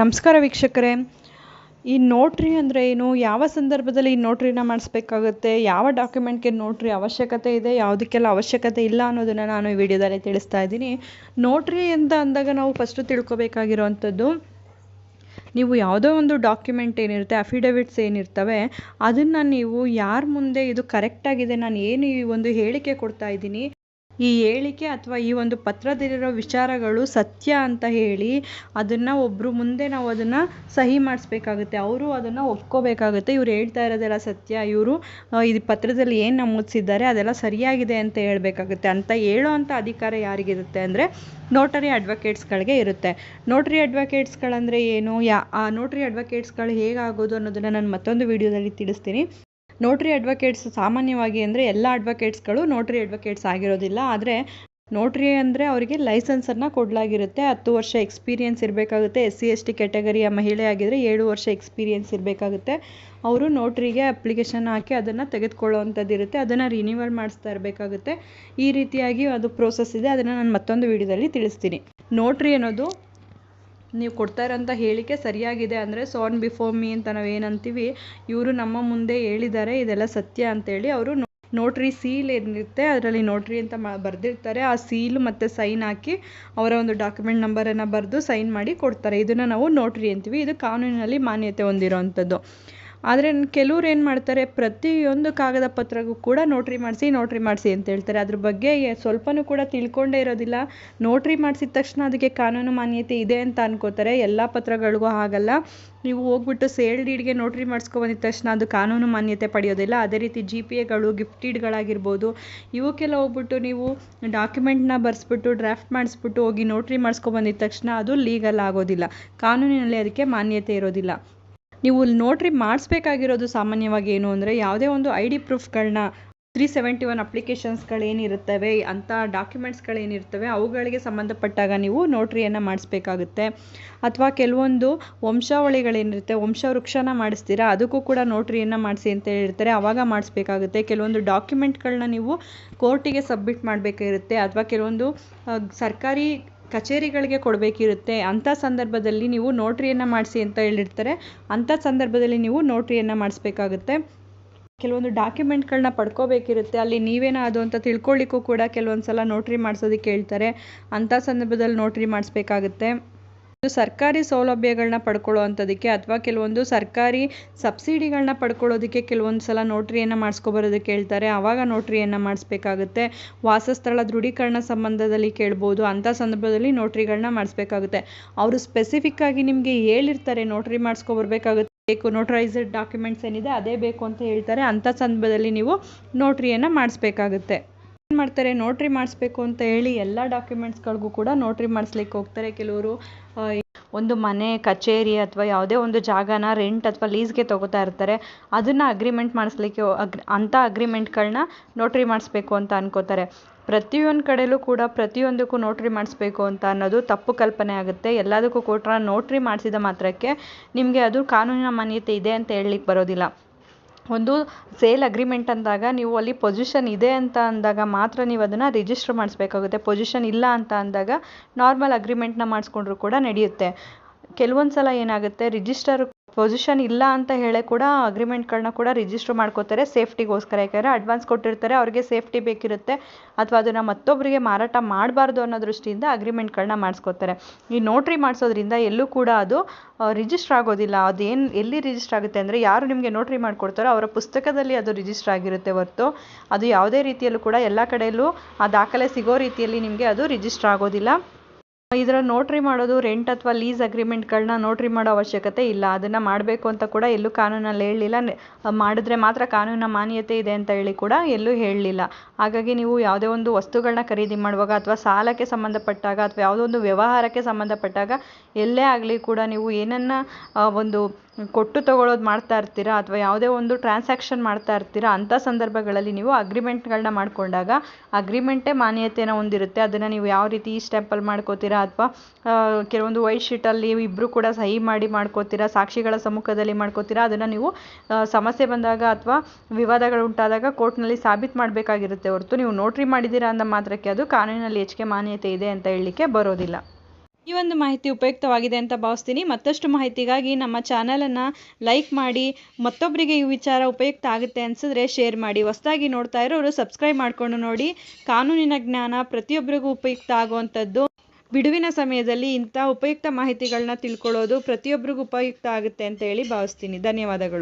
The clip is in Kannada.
ನಮಸ್ಕಾರ ವೀಕ್ಷಕರೇ. ಈ ನೋಟ್ರಿ ಅಂದರೆ ಏನು, ಯಾವ ಸಂದರ್ಭದಲ್ಲಿ ಈ ನೋಟ್ರಿನ ಮಾಡಿಸ್ಬೇಕಾಗುತ್ತೆ, ಯಾವ ಡಾಕ್ಯುಮೆಂಟ್ಗೆ ನೋಟ್ರಿ ಅವಶ್ಯಕತೆ ಇದೆ, ಯಾವುದಕ್ಕೆಲ್ಲ ಅವಶ್ಯಕತೆ ಇಲ್ಲ ಅನ್ನೋದನ್ನು ನಾನು ಈ ವಿಡಿಯೋದಲ್ಲಿ ತಿಳಿಸ್ತಾ ಇದ್ದೀನಿ. ನೋಟ್ರಿ ಅಂತ ಅಂದಾಗ ನಾವು ಫಸ್ಟು ತಿಳ್ಕೊಬೇಕಾಗಿರೋವಂಥದ್ದು, ನೀವು ಯಾವುದೋ ಒಂದು ಡಾಕ್ಯುಮೆಂಟ್ ಏನಿರುತ್ತೆ, ಅಫಿಡವಿಟ್ಸ್ ಏನಿರ್ತವೆ, ಅದನ್ನು ನೀವು ಯಾರ ಮುಂದೆ ಇದು ಕರೆಕ್ಟಾಗಿದೆ, ನಾನು ಏನು ಈ ಒಂದು ಹೇಳಿಕೆ ಕೊಡ್ತಾ ಇದ್ದೀನಿ, ಈ ಹೇಳಿಕೆ ಅಥವಾ ಈ ಒಂದು ಪತ್ರದಲ್ಲಿರೋ ವಿಚಾರಗಳು ಸತ್ಯ ಅಂತ ಹೇಳಿ ಅದನ್ನು ಒಬ್ಬರು ಮುಂದೆ ನಾವು ಅದನ್ನು ಸಹಿ ಮಾಡಿಸ್ಬೇಕಾಗುತ್ತೆ. ಅವರು ಅದನ್ನು ಒಪ್ಕೋಬೇಕಾಗುತ್ತೆ. ಇವ್ರು ಹೇಳ್ತಾ ಇರೋದೆಲ್ಲ ಸತ್ಯ, ಇವರು ಈ ಪತ್ರದಲ್ಲಿ ಏನು ನಮೂದಿಸಿದ್ದಾರೆ ಅದೆಲ್ಲ ಸರಿಯಾಗಿದೆ ಅಂತ ಹೇಳಬೇಕಾಗುತ್ತೆ. ಅಂತ ಹೇಳೋ ಅಂಥ ಅಧಿಕಾರ ಯಾರಿಗಿರುತ್ತೆ ಅಂದರೆ ನೋಟರಿ ಅಡ್ವೊಕೇಟ್ಸ್ಗಳಿಗೆ ಇರುತ್ತೆ. ನೋಟರಿ ಅಡ್ವೊಕೇಟ್ಸ್ಗಳಂದರೆ ಏನು, ನೋಟರಿ ಅಡ್ವೊಕೇಟ್ಸ್ಗಳು ಹೇಗಾಗೋದು ಅನ್ನೋದನ್ನು ನಾನು ಮತ್ತೊಂದು ವಿಡಿಯೋದಲ್ಲಿ ತಿಳಿಸ್ತೀನಿ. ನೋಟ್ರಿ ಅಡ್ವೊಕೇಟ್ಸ್ ಸಾಮಾನ್ಯವಾಗಿ ಅಂದರೆ ಎಲ್ಲ ಅಡ್ವೊಕೇಟ್ಸ್ಗಳು ನೋಟ್ರಿ ಅಡ್ವೊಕೇಟ್ಸ್ ಆಗಿರೋದಿಲ್ಲ. ಆದರೆ ನೋಟ್ರಿ ಅಂದರೆ ಅವರಿಗೆ ಲೈಸೆನ್ಸನ್ನು ಕೊಡಲಾಗಿರುತ್ತೆ. 10 ವರ್ಷ ಎಕ್ಸ್ಪೀರಿಯೆನ್ಸ್ ಇರಬೇಕಾಗುತ್ತೆ. SC/ST ಕ್ಯಾಟಗರಿಯ ಮಹಿಳೆ ಆಗಿದ್ದರೆ 7 ವರ್ಷ ಎಕ್ಸ್ಪೀರಿಯೆನ್ಸ್ ಇರಬೇಕಾಗುತ್ತೆ. ಅವರು ನೋಟ್ರಿಗೆ ಅಪ್ಲಿಕೇಶನ್ ಹಾಕಿ ಅದನ್ನು ತೆಗೆದುಕೊಳ್ಳುವಂಥದ್ದು ಇರುತ್ತೆ. ಅದನ್ನು ರಿನ್ಯೂವಲ್ ಮಾಡಿಸ್ತಾ ಇರಬೇಕಾಗುತ್ತೆ. ಈ ರೀತಿಯಾಗಿ ಅದು ಪ್ರೋಸೆಸ್ ಇದೆ. ಅದನ್ನು ನಾನು ಮತ್ತೊಂದು ವಿಡಿಯೋದಲ್ಲಿ ತಿಳಿಸ್ತೀನಿ. ನೋಟ್ರಿ ಅನ್ನೋದು ನೀವು ಕೊಡ್ತಾ ಇರೋಂಥ ಹೇಳಿಕೆ ಸರಿಯಾಗಿದೆ ಅಂದರೆ ಸಾನ್ ಬಿಫೋರ್ ಮೀ ಅಂತ ನಾವು ಏನಂತೀವಿ, ಇವರು ನಮ್ಮ ಮುಂದೆ ಹೇಳಿದ್ದಾರೆ ಇದೆಲ್ಲ ಸತ್ಯ ಅಂತೇಳಿ ಅವರು ನೋಟ್ರಿ ಸೀಲ್ ಏನಿರುತ್ತೆ ಅದರಲ್ಲಿ ನೋಟ್ರಿ ಅಂತ ಬರೆದಿರ್ತಾರೆ. ಆ ಸೀಲು ಮತ್ತು ಸೈನ್ ಹಾಕಿ ಅವರ ಒಂದು ಡಾಕ್ಯುಮೆಂಟ್ ನಂಬರನ್ನು ಬರೆದು ಸೈನ್ ಮಾಡಿ ಕೊಡ್ತಾರೆ. ಇದನ್ನು ನಾವು ನೋಟ್ರಿ ಅಂತೀವಿ. ಇದು ಕಾನೂನಿನಲ್ಲಿ ಮಾನ್ಯತೆ ಹೊಂದಿರೋವಂಥದ್ದು. ಆದರೆ ಕೆಲವ್ರು ಏನು ಮಾಡ್ತಾರೆ, ಪ್ರತಿಯೊಂದು ಕಾಗದ ಪತ್ರಗೂ ಕೂಡ ನೋಟ್ರಿ ಮಾಡಿಸಿ ಅಂತ ಹೇಳ್ತಾರೆ. ಅದ್ರ ಬಗ್ಗೆ ಸ್ವಲ್ಪನೂ ಕೂಡ ತಿಳ್ಕೊಂಡೇ ಇರೋದಿಲ್ಲ. ನೋಟ್ರಿ ಮಾಡಿಸಿದ ತಕ್ಷಣ ಅದಕ್ಕೆ ಕಾನೂನು ಮಾನ್ಯತೆ ಇದೆ ಅಂತ ಅನ್ಕೋತಾರೆ. ಎಲ್ಲ ಪತ್ರಗಳಿಗೂ ಹಾಗಲ್ಲ. ನೀವು ಹೋಗ್ಬಿಟ್ಟು ಸೇಲ್ ಡೀಡ್ಗೆ ನೋಟ್ರಿ ಮಾಡಿಸ್ಕೊಬಂದಿದ ತಕ್ಷಣ ಅದು ಕಾನೂನು ಮಾನ್ಯತೆ ಪಡೆಯೋದಿಲ್ಲ. ಅದೇ ರೀತಿ GPAಗಳು, ಗಿಫ್ಟ್ ಡೀಡ್ಗಳಾಗಿರ್ಬೋದು, ಇವಕ್ಕೆಲ್ಲ ಹೋಗ್ಬಿಟ್ಟು ನೀವು ಡಾಕ್ಯುಮೆಂಟ್ನ ಬರೆಸ್ಬಿಟ್ಟು ಡ್ರಾಫ್ಟ್ ಮಾಡಿಸ್ಬಿಟ್ಟು ಹೋಗಿ ನೋಟ್ರಿ ಮಾಡಿಸ್ಕೊಬಂದಿದ ತಕ್ಷಣ ಅದು ಲೀಗಲ್ ಆಗೋದಿಲ್ಲ. ಕಾನೂನಿನಲ್ಲಿ ಅದಕ್ಕೆ ಮಾನ್ಯತೆ ಇರೋದಿಲ್ಲ. ನೀವು ನೋಟ್ರಿ ಮಾಡಿಸ್ಬೇಕಾಗಿರೋದು ಸಾಮಾನ್ಯವಾಗಿ ಏನು ಅಂದರೆ, ಯಾವುದೇ ಒಂದು ID ಪ್ರೂಫ್ಗಳನ್ನ 371 ಅಪ್ಲಿಕೇಶನ್ಸ್ಗಳೇನಿರುತ್ತವೆ, ಅಂಥ ಡಾಕ್ಯುಮೆಂಟ್ಸ್ಗಳೇನಿರ್ತವೆ ಅವುಗಳಿಗೆ ಸಂಬಂಧಪಟ್ಟಾಗ ನೀವು ನೋಟ್ರಿಯನ್ನು ಮಾಡಿಸ್ಬೇಕಾಗುತ್ತೆ. ಅಥವಾ ಕೆಲವೊಂದು ವಂಶಾವಳಿಗಳೇನಿರುತ್ತೆ, ವಂಶವೃಕ್ಷನ ಮಾಡಿಸ್ತೀರಾ, ಅದಕ್ಕೂ ಕೂಡ ನೋಟ್ರಿಯನ್ನು ಮಾಡಿಸಿ ಅಂತ ಹೇಳಿರ್ತಾರೆ, ಆವಾಗ ಮಾಡಿಸ್ಬೇಕಾಗುತ್ತೆ. ಕೆಲವೊಂದು ಡಾಕ್ಯುಮೆಂಟ್ಗಳನ್ನ ನೀವು ಕೋರ್ಟಿಗೆ ಸಬ್ಮಿಟ್ ಮಾಡಬೇಕಾಗಿರುತ್ತೆ. ಅಥವಾ ಕೆಲವೊಂದು ಸರ್ಕಾರಿ ಕಚೇರಿಗಳಿಗೆ ಕೊಡಬೇಕಿರುತ್ತೆ. ಅಂಥ ಸಂದರ್ಭದಲ್ಲಿ ನೀವು ನೋಟ್ರಿಯನ್ನು ಮಾಡಿಸಿ ಅಂತ ಹೇಳಿರ್ತಾರೆ. ಅಂಥ ಸಂದರ್ಭದಲ್ಲಿ ನೀವು ನೋಟ್ರಿಯನ್ನು ಮಾಡಿಸ್ಬೇಕಾಗುತ್ತೆ. ಕೆಲವೊಂದು ಡಾಕ್ಯುಮೆಂಟ್ಗಳನ್ನ ಪಡ್ಕೋಬೇಕಿರುತ್ತೆ, ಅಲ್ಲಿ ನೀವೇನಾದು ಅಂತ ತಿಳ್ಕೊಳ್ಳಿಕ್ಕೂ ಕೂಡ ಕೆಲವೊಂದು ಸಲ ನೋಟ್ರಿ ಮಾಡಿಸೋದಕ್ಕೆ ಹೇಳ್ತಾರೆ. ಅಂಥ ಸಂದರ್ಭದಲ್ಲಿ ನೋಟ್ರಿ ಮಾಡಿಸ್ಬೇಕಾಗುತ್ತೆ. ಸರ್ಕಾರಿ ಸೌಲಭ್ಯಗಳನ್ನ ಪಡ್ಕೊಳ್ಳೋವಂಥದ್ದಕ್ಕೆ ಅಥವಾ ಕೆಲವೊಂದು ಸರ್ಕಾರಿ ಸಬ್ಸಿಡಿಗಳನ್ನ ಪಡ್ಕೊಳ್ಳೋದಕ್ಕೆ ಕೆಲವೊಂದು ಸಲ ನೋಟ್ರಿಯನ್ನು ಮಾಡಿಸ್ಕೊಬರೋದಕ್ಕೆ ಹೇಳ್ತಾರೆ. ಆವಾಗ ನೋಟ್ರಿಯನ್ನು ಮಾಡಿಸ್ಬೇಕಾಗುತ್ತೆ. ವಾಸಸ್ಥಳ ದೃಢೀಕರಣ ಸಂಬಂಧದಲ್ಲಿ ಕೇಳ್ಬೋದು. ಅಂಥ ಸಂದರ್ಭದಲ್ಲಿ ನೋಟ್ರಿಗಳನ್ನ ಮಾಡಿಸ್ಬೇಕಾಗುತ್ತೆ. ಅವರು ಸ್ಪೆಸಿಫಿಕ್ ಆಗಿ ನಿಮಗೆ ಹೇಳಿರ್ತಾರೆ ನೋಟ್ರಿ ಮಾಡಿಸ್ಕೊಬರ್ಬೇಕಾಗುತ್ತೆ, ಬೇಕು ನೋಟ್ರೈಸ್ಡ್ ಡಾಕ್ಯುಮೆಂಟ್ಸ್ ಏನಿದೆ ಅದೇ ಬೇಕು ಅಂತ ಹೇಳ್ತಾರೆ. ಅಂಥ ಸಂದರ್ಭದಲ್ಲಿ ನೀವು ನೋಟ್ರಿಯನ್ನು ಮಾಡಿಸ್ಬೇಕಾಗುತ್ತೆ. ಏನು ಮಾಡ್ತಾರೆ, ನೋಟ್ರಿ ಮಾಡಿಸ್ಬೇಕು ಅಂತ ಹೇಳಿ ಎಲ್ಲ ಡಾಕ್ಯುಮೆಂಟ್ಸ್ಗಳಿಗೂ ಕೂಡ ನೋಟ್ರಿ ಮಾಡಿಸ್ಲಿಕ್ಕೆ ಹೋಗ್ತಾರೆ. ಕೆಲವರು ಒಂದು ಮನೆ, ಕಚೇರಿ ಅಥವಾ ಯಾವುದೇ ಒಂದು ಜಾಗನ ರೆಂಟ್ ಅಥವಾ ಲೀಸ್ಗೆ ತೊಗೋತಾ ಇರ್ತಾರೆ. ಅದನ್ನು ಅಗ್ರಿಮೆಂಟ್ ಮಾಡಿಸ್ಲಿಕ್ಕೆ ಅಂಥ ಅಗ್ರಿಮೆಂಟ್ಗಳನ್ನ ನೋಟ್ರಿ ಮಾಡಿಸ್ಬೇಕು ಅಂತ ಅನ್ಕೋತಾರೆ. ಪ್ರತಿಯೊಂದು ಕಡೆಯಲ್ಲೂ ಕೂಡ ಪ್ರತಿಯೊಂದಕ್ಕೂ ನೋಟ್ರಿ ಮಾಡಿಸ್ಬೇಕು ಅಂತ ಅನ್ನೋದು ತಪ್ಪು ಕಲ್ಪನೆ ಆಗುತ್ತೆ. ಎಲ್ಲದಕ್ಕೂ ಕೂಡ ನೋಟ್ರಿ ಮಾಡಿಸಿದ ಮಾತ್ರಕ್ಕೆ ನಿಮಗೆ ಅದು ಕಾನೂನಿನ ಮಾನ್ಯತೆ ಇದೆ ಅಂತ ಹೇಳಲಿಕ್ಕೆ ಬರೋದಿಲ್ಲ. ಒಂದು ಸೇಲ್ ಅಗ್ರಿಮೆಂಟ್ ಅಂದಾಗ ನೀವು ಅಲ್ಲಿ ಪೊಸಿಷನ್ ಇದೆ ಅಂತ ಅಂದಾಗ ಮಾತ್ರ ನೀವು ಅದನ್ನು ರಿಜಿಸ್ಟರ್ ಮಾಡಿಸ್ಬೇಕಾಗುತ್ತೆ. ಪೊಸಿಷನ್ ಇಲ್ಲ ಅಂತ ಅಂದಾಗ ನಾರ್ಮಲ್ ಅಗ್ರಿಮೆಂಟ್ನ ಮಾಡಿಸ್ಕೊಂಡ್ರು ಕೂಡ ನಡೆಯುತ್ತೆ. ಕೆಲವೊಂದು ಸಲ ಏನಾಗುತ್ತೆ, ರಿಜಿಸ್ಟರ್ ಪೊಸಿಷನ್ ಇಲ್ಲ ಅಂತ ಹೇಳೇ ಕೂಡ ಅಗ್ರಿಮೆಂಟ್ಗಳನ್ನ ಕೂಡ ರಿಜಿಸ್ಟರ್ ಮಾಡ್ಕೋತಾರೆ ಸೇಫ್ಟಿಗೋಸ್ಕರ. ಯಾಕಂದರೆ ಅಡ್ವಾನ್ಸ್ ಕೊಟ್ಟಿರ್ತಾರೆ, ಅವ್ರಿಗೆ ಸೇಫ್ಟಿ ಬೇಕಿರುತ್ತೆ, ಅಥವಾ ಅದನ್ನು ಮತ್ತೊಬ್ಬರಿಗೆ ಮಾರಾಟ ಮಾಡಬಾರ್ದು ಅನ್ನೋ ದೃಷ್ಟಿಯಿಂದ ಅಗ್ರಿಮೆಂಟ್ಗಳನ್ನ ಮಾಡಿಸ್ಕೋತಾರೆ. ಈ ನೋಟ್ರಿ ಮಾಡಿಸೋದ್ರಿಂದ ಎಲ್ಲೂ ಕೂಡ ಅದು ರಿಜಿಸ್ಟರ್ ಆಗೋದಿಲ್ಲ. ಅದೇನು ಎಲ್ಲಿ ರಿಜಿಸ್ಟರ್ ಆಗುತ್ತೆ ಅಂದರೆ, ಯಾರು ನಿಮಗೆ ನೋಟ್ರಿ ಮಾಡಿಕೊಡ್ತಾರೋ ಅವರ ಪುಸ್ತಕದಲ್ಲಿ ಅದು ರಿಜಿಸ್ಟರ್ ಆಗಿರುತ್ತೆ ಹೊರತು ಅದು ಯಾವುದೇ ರೀತಿಯಲ್ಲೂ ಕೂಡ ಎಲ್ಲ ಕಡೆಯಲ್ಲೂ ಆ ದಾಖಲೆ ಸಿಗೋ ರೀತಿಯಲ್ಲಿ ನಿಮಗೆ ಅದು ರಿಜಿಸ್ಟರ್ ಆಗೋದಿಲ್ಲ. ಇದರ ನೋಟ್ರಿ ಮಾಡೋದು ರೆಂಟ್ ಅಥವಾ ಲೀಸ್ ಅಗ್ರಿಮೆಂಟ್ಗಳನ್ನ ನೋಟ್ರಿ ಮಾಡೋ ಅವಶ್ಯಕತೆ ಇಲ್ಲ. ಅದನ್ನು ಮಾಡಬೇಕು ಅಂತ ಕೂಡ ಎಲ್ಲೂ ಕಾನೂನಲ್ಲಿ ಹೇಳಲಿಲ್ಲ. ಮಾಡಿದ್ರೆ ಮಾತ್ರ ಕಾನೂನಿನ ಮಾನ್ಯತೆ ಇದೆ ಅಂತ ಹೇಳಿ ಕೂಡ ಎಲ್ಲೂ ಹೇಳಲಿಲ್ಲ. ಹಾಗಾಗಿ ನೀವು ಯಾವುದೇ ಒಂದು ವಸ್ತುಗಳನ್ನ ಖರೀದಿ ಮಾಡುವಾಗ ಅಥವಾ ಸಾಲಕ್ಕೆ ಸಂಬಂಧಪಟ್ಟಾಗ ಅಥವಾ ಯಾವುದೋ ಒಂದು ವ್ಯವಹಾರಕ್ಕೆ ಸಂಬಂಧಪಟ್ಟಾಗ ಎಲ್ಲೇ ಆಗಲಿ ಕೂಡ ನೀವು ಏನನ್ನ ಒಂದು ಕೊಟ್ಟು ತಗೊಳ್ಳೋದು ಮಾಡ್ತಾ ಇರ್ತೀರಾ ಅಥವಾ ಯಾವುದೇ ಒಂದು ಟ್ರಾನ್ಸಾಕ್ಷನ್ ಮಾಡ್ತಾ ಇರ್ತೀರಾ, ಅಂಥ ಸಂದರ್ಭಗಳಲ್ಲಿ ನೀವು ಅಗ್ರಿಮೆಂಟ್ಗಳನ್ನ ಮಾಡಿಕೊಂಡಾಗ ಅಗ್ರಿಮೆಂಟೇ ಮಾನ್ಯತೆಯನ್ನು ಹೊಂದಿರುತ್ತೆ. ಅದನ್ನು ನೀವು ಯಾವ ರೀತಿ ಸ್ಟೆಂಪಲ್ ಮಾಡ್ಕೋತೀರಾ ಅಥವಾ ಕೆಲವೊಂದು ವೈಟ್ ಶೀಟಲ್ಲಿ ಇಬ್ಬರು ಕೂಡ ಸಹಿ ಮಾಡಿ ಮಾಡ್ಕೋತೀರಾ, ಸಾಕ್ಷಿಗಳ ಸಮ್ಮುಖದಲ್ಲಿ ಮಾಡ್ಕೋತೀರಾ, ಅದನ್ನು ನೀವು ಸಮಸ್ಯೆ ಬಂದಾಗ ಅಥವಾ ವಿವಾದಗಳು ಉಂಟಾದಾಗ ಕೋರ್ಟ್ನಲ್ಲಿ ಸಾಬೀತು ಮಾಡಬೇಕಾಗಿರುತ್ತೆ ಹೊರತು ನೀವು ನೋಟ್ರಿ ಮಾಡಿದ್ದೀರಾ ಅಂದ ಮಾತ್ರಕ್ಕೆ ಅದು ಕಾನೂನಿನಲ್ಲಿ ಹೆಚ್ಚಿಗೆ ಮಾನ್ಯತೆ ಇದೆ ಅಂತ ಹೇಳಲಿಕ್ಕೆ ಬರೋದಿಲ್ಲ. ಈ ಒಂದು ಮಾಹಿತಿ ಉಪಯುಕ್ತವಾಗಿದೆ ಅಂತ ಭಾವಿಸ್ತೀನಿ. ಮತ್ತಷ್ಟು ಮಾಹಿತಿಗಾಗಿ ನಮ್ಮ ಚಾನಲನ್ನು ಲೈಕ್ ಮಾಡಿ, ಮತ್ತೊಬ್ಬರಿಗೆ ಈ ವಿಚಾರ ಉಪಯುಕ್ತ ಆಗುತ್ತೆ ಅನಿಸಿದ್ರೆ ಶೇರ್ ಮಾಡಿ. ಹೊಸದಾಗಿ ನೋಡ್ತಾ ಇರೋರು ಸಬ್ಸ್ಕ್ರೈಬ್ ಮಾಡಿಕೊಂಡು ನೋಡಿ. ಕಾನೂನಿನ ಜ್ಞಾನ ಪ್ರತಿಯೊಬ್ಬರಿಗೂ ಉಪಯುಕ್ತ ಆಗುವಂಥದ್ದು. ಬಿಡುವಿನ ಸಮಯದಲ್ಲಿ ಇಂಥ ಉಪಯುಕ್ತ ಮಾಹಿತಿಗಳನ್ನ ತಿಳ್ಕೊಳ್ಳೋದು ಪ್ರತಿಯೊಬ್ಬರಿಗೂ ಉಪಯುಕ್ತ ಆಗುತ್ತೆ ಅಂತ ಹೇಳಿ ಭಾವಿಸ್ತೀನಿ. ಧನ್ಯವಾದಗಳು.